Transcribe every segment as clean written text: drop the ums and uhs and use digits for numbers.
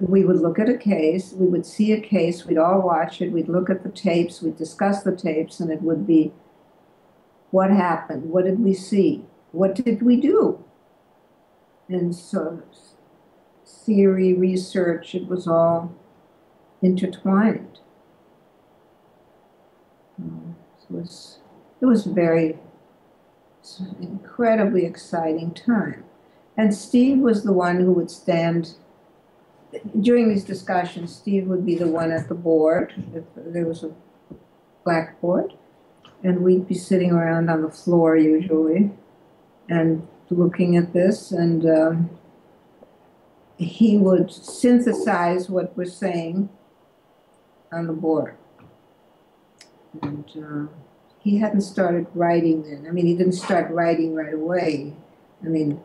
we would look at a case, we would see a case, we'd all watch it, we'd look at the tapes, we'd discuss the tapes, and it would be what happened, what did we see, what did we do? And so theory, research, it was all intertwined. It was an incredibly exciting time. And Steve was the one who would stand, during these discussions, Steve would be the one at the board, if there was a blackboard, and we'd be sitting around on the floor usually, and looking at this, and he would synthesize what we're saying on the board. And he hadn't started writing then. I mean, he didn't start writing right away. I mean,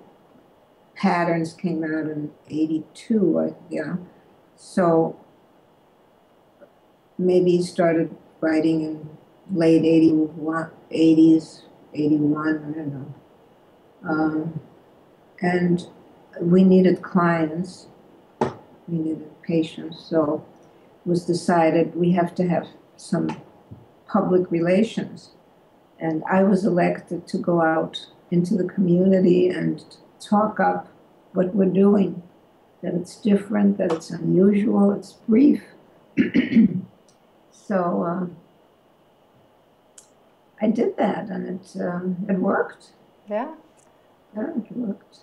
Patterns came out in '82, yeah. So maybe he started writing in late '80s, '81, I don't know. And we needed clients, we needed patients, so it was decided we have to have some public relations. And I was elected to go out into the community and talk up what we're doing, that it's different, that it's unusual, it's brief. So I did that, and it worked. Yeah. Yeah, it worked.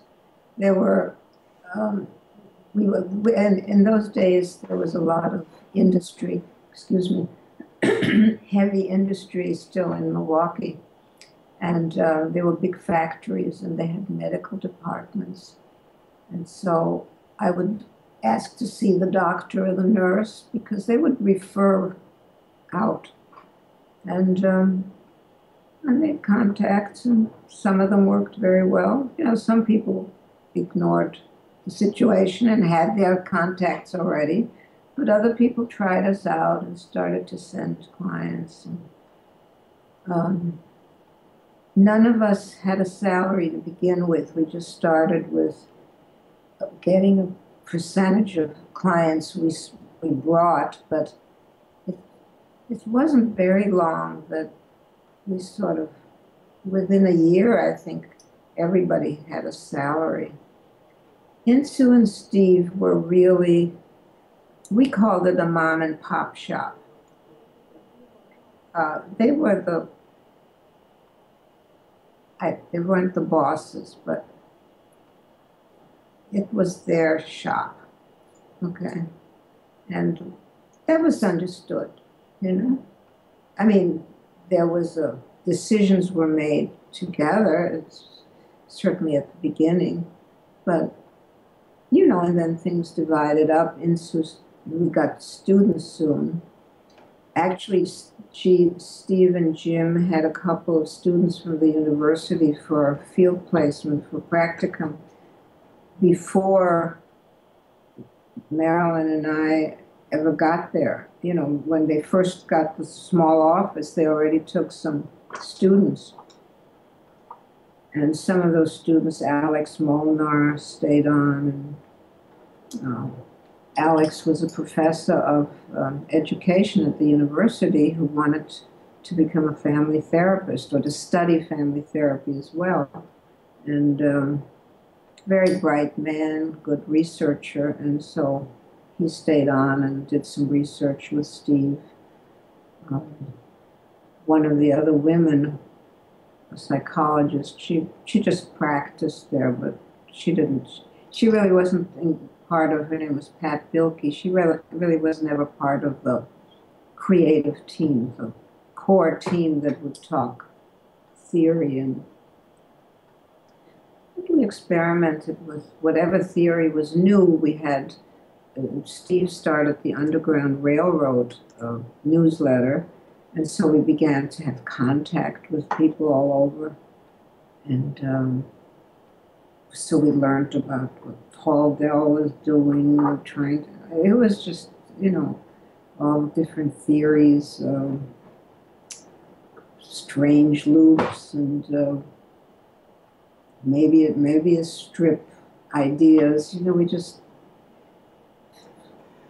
There were, and in those days, there was a lot of industry, excuse me, heavy industry still in Milwaukee. And there were big factories, and they had medical departments. And so I would ask to see the doctor or the nurse, because they would refer out. And I made contacts, and some of them worked very well. You know, some people ignored the situation and had their contacts already, but other people tried us out and started to send clients. And, none of us had a salary to begin with. We just started with getting a percentage of clients we brought, but it wasn't very long that we sort of, within a year, I think, everybody had a salary. Insu and Steve were really, we called it a mom and pop shop. They were they weren't the bosses, but it was their shop, okay? And that was understood, you know? I mean, there was decisions were made together, it's certainly at the beginning, but, you know, and then things divided up. We got students soon. Actually, Steve and Jim had a couple of students from the university for field placement, for practicum, before Marilyn and I ever got there. You know, when they first got the small office, they already took some students. And some of those students, Alex Molnar stayed on, and Alex was a professor of education at the university who wanted to become a family therapist, or to study family therapy as well. And very bright man, good researcher, and so he stayed on and did some research with Steve. One of the other women, a psychologist, she just practiced there, but she really wasn't part of, her name was Pat Bilkey. She really was never part of the creative team, the core team that would talk theory. And we experimented with whatever theory was new. We had, Steve started the Underground Railroad newsletter, and so we began to have contact with people all over. And so we learned about what Paul Dell was doing, it was just, you know, all different theories, strange loops, and maybe a strip ideas. You know, we just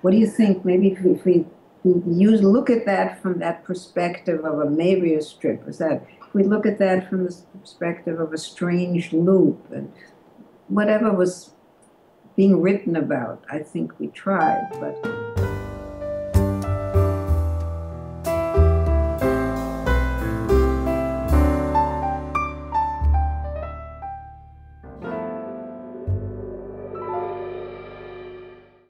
What do you think? Maybe if we look at that from that perspective of a maybe a strip, is that if we look at that from the perspective of a strange loop and whatever was being written about, I think we tried, but.